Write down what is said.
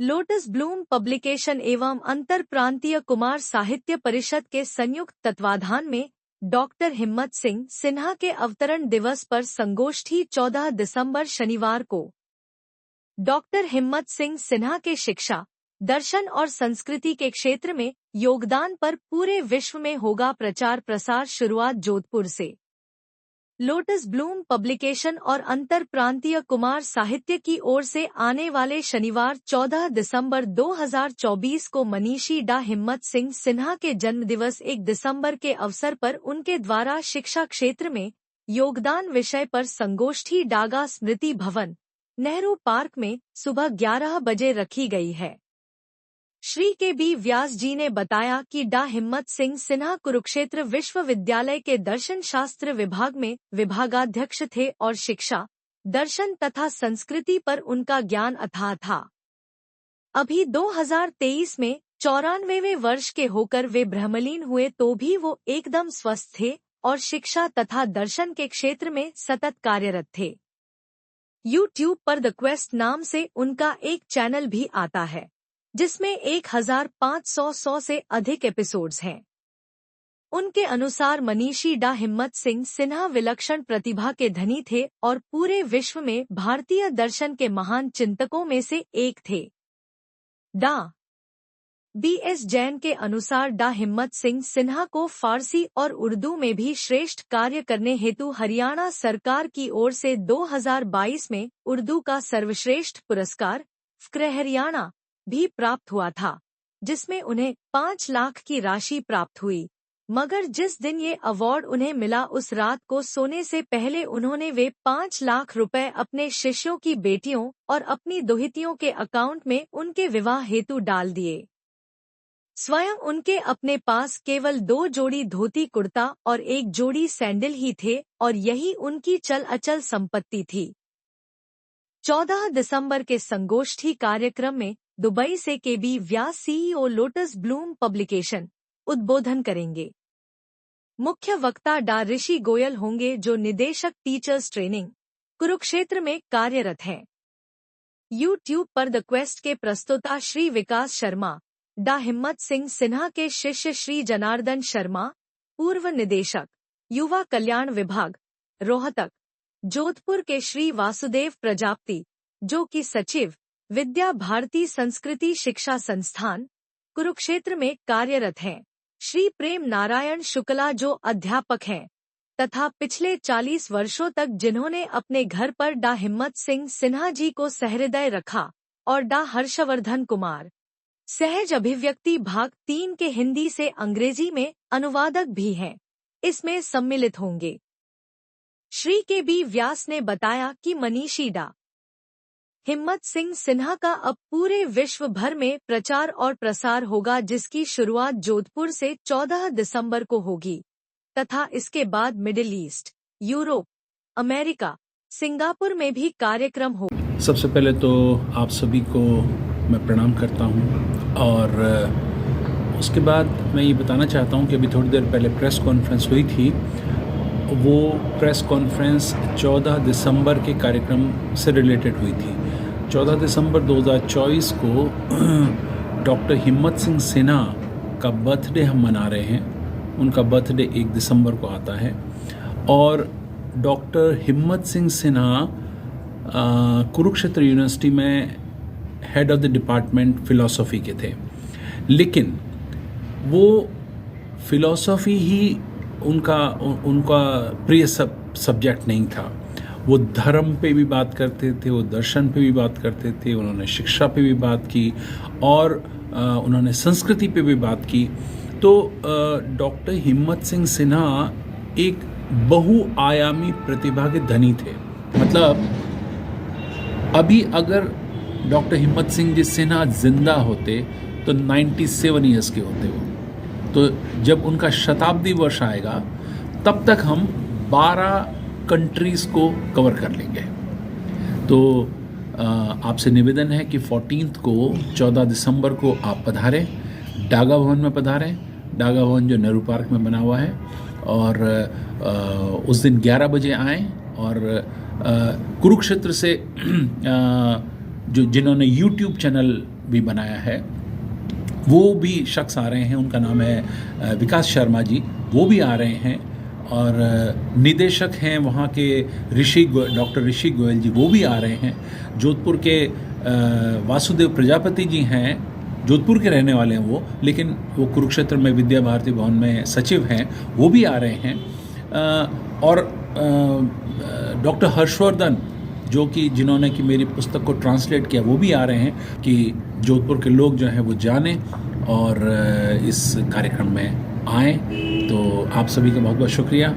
Lotus Bloom publication एवं अंतर प्रांतीय कुमार साहित्य परिषद के संयुक्त तत्वाधान में डॉक्टर हिम्मत सिंह सिन्हा के अवतरण दिवस पर संगोष्ठी 14 दिसंबर शनिवार को डॉक्टर हिम्मत सिंह सिन्हा के शिक्षा, दर्शन और संस्कृति के क्षेत्र में योगदान पर पूरे विश्व में होगा प्रचार प्रसार। शुरुआत जोधपुर से। लोटस ब्लूम पब्लिकेशन और अंतर प्रांतीय कुमार साहित्य की ओर से आने वाले शनिवार 14 दिसंबर 2024 को मनीषी डा हिम्मत सिंह सिन्हा के जन्मदिवस 1 दिसंबर के अवसर पर उनके द्वारा शिक्षा क्षेत्र में योगदान विषय पर संगोष्ठी डागा स्मृति भवन, नेहरू पार्क में सुबह 11 बजे रखी गई है। श्री के बी व्यास जी ने बताया कि डा हिम्मत सिंह सिन्हा कुरुक्षेत्र विश्वविद्यालय के दर्शन शास्त्र विभाग में विभागाध्यक्ष थे और शिक्षा, दर्शन तथा संस्कृति पर उनका ज्ञान अथाह था। अभी 2023 में 94वें वर्ष के होकर वे ब्रह्मलीन हुए तो भी वो एकदम स्वस्थ थे और शिक्षा तथा दर्शन के क्षेत्र में सतत कार्यरत थे। YouTube पर द क्वेस्ट नाम से उनका एक चैनल भी आता है, जिसमें 1500 से अधिक एपिसोड्स हैं। उनके अनुसार मनीषी डा हिम्मत सिंह सिन्हा विलक्षण प्रतिभा के धनी थे और पूरे विश्व में भारतीय दर्शन के महान चिंतकों में से एक थे। डा BS जैन के अनुसार डा हिम्मत सिंह सिन्हा को फारसी और उर्दू में भी श्रेष्ठ कार्य करने हेतु हरियाणा सरकार की ओर से 2022 में उर्दू का सर्वश्रेष्ठ पुरस्कार फ़क्र हरियाणा भी प्राप्त हुआ था, जिसमें उन्हें 5 लाख की राशि प्राप्त हुई। मगर जिस दिन ये अवार्ड उन्हें मिला उस रात को सोने से पहले उन्होंने वे 5 लाख रुपए अपने शिष्यों की बेटियों और अपनी दोहितियों के अकाउंट में उनके विवाह हेतु डाल दिए। स्वयं उनके अपने पास केवल 2 जोड़ी धोती कुर्ता और 1 जोड़ी सैंडल ही थे और यही उनकी चल अचल संपत्ति थी। 14 दिसंबर के संगोष्ठी कार्यक्रम में दुबई से केबी व्यास CEO लोटस ब्लूम पब्लिकेशन उद्बोधन करेंगे। मुख्य वक्ता डा ऋषि गोयल होंगे, जो निदेशक टीचर्स ट्रेनिंग कुरुक्षेत्र में कार्यरत हैं। YouTube पर द क्वेस्ट के प्रस्तोता श्री विकास शर्मा, डा हिम्मत सिंह सिन्हा के शिष्य श्री जनार्दन शर्मा, पूर्व निदेशक युवा कल्याण विभाग रोहतक, जोधपुर के श्री वासुदेव प्रजापति, जो कि सचिव विद्या भारती संस्कृति शिक्षा संस्थान कुरुक्षेत्र में कार्यरत हैं, श्री प्रेम नारायण शुक्ला, जो अध्यापक हैं तथा पिछले 40 वर्षों तक जिन्होंने अपने घर पर डा हिम्मत सिंह सिन्हा जी को सहृदय रखा, और डा हर्षवर्धन कुमार, सहज अभिव्यक्ति भाग 3 के हिंदी से अंग्रेजी में अनुवादक भी हैं, इसमें सम्मिलित होंगे। श्री के बी व्यास ने बताया कि मनीषी डा हिम्मत सिंह सिन्हा का अब पूरे विश्व भर में प्रचार और प्रसार होगा, जिसकी शुरुआत जोधपुर से 14 दिसंबर को होगी तथा इसके बाद middle east, Europe, America, Singapore में भी कार्यक्रम हो। सबसे पहले तो आप सभी को मैं प्रणाम करता हूं और उसके बाद मैं ये बताना चाहता हूं कि अभी थोड़ी देर पहले प्रेस कॉन्फ्रेंस हुई थी। वो प्रेस कॉन्फ्रेंस 14 दिसंबर के कार्यक्रम से रिलेटेड हुई थी। 14 दिसंबर 2024 को डॉक्टर हिम्मत सिंह सिन्हा का बर्थडे हम मना रहे हैं। उनका बर्थडे 1 दिसंबर को आता है और डॉक्टर हिम्मत सिंह सिन्हा कुरुक्षेत्र यूनिवर्सिटी में head of the department philosophy के थे, लेकिन वो फ़िलॉसफ़ी ही उनका प्रिय सब्जेक्ट नहीं था। वो धर्म पे भी बात करते थे, वो दर्शन पे भी बात करते थे, उन्होंने शिक्षा पे भी बात की और उन्होंने संस्कृति पे भी बात की। तो डॉक्टर हिम्मत सिंह सिन्हा एक बहुआयामी प्रतिभा के धनी थे। मतलब अभी अगर डॉक्टर हिम्मत सिंह जी सिन्हा जिंदा होते तो 97 ईयर्स के होते वो। तो जब उनका शताब्दी वर्ष आएगा तब तक हम 12 कंट्रीज़ को कवर कर लेंगे। तो आपसे निवेदन है कि 14 को 14 दिसंबर को आप पधारें, डागा भवन में पधारें। डागा भवन जो नेहरू पार्क में बना हुआ है, और उस दिन 11 बजे आएँ। और कुरुक्षेत्र से जो जिन्होंने YouTube चैनल भी बनाया है, वो भी शख्स आ रहे हैं। उनका नाम है विकास शर्मा जी, वो भी आ रहे हैं। और निदेशक हैं वहाँ के डॉक्टर ऋषि गोयल जी, वो भी आ रहे हैं। जोधपुर के वासुदेव प्रजापति जी हैं, जोधपुर के रहने वाले हैं वो, लेकिन वो कुरुक्षेत्र में विद्या भारती भवन में सचिव हैं, वो भी आ रहे हैं। और डॉक्टर हर्षवर्धन जो कि जिन्होंने कि मेरी पुस्तक को ट्रांसलेट किया, वो भी आ रहे हैं कि जोधपुर के लोग जो हैं वो जानें और इस कार्यक्रम में आएँ। तो आप सभी का बहुत बहुत शुक्रिया।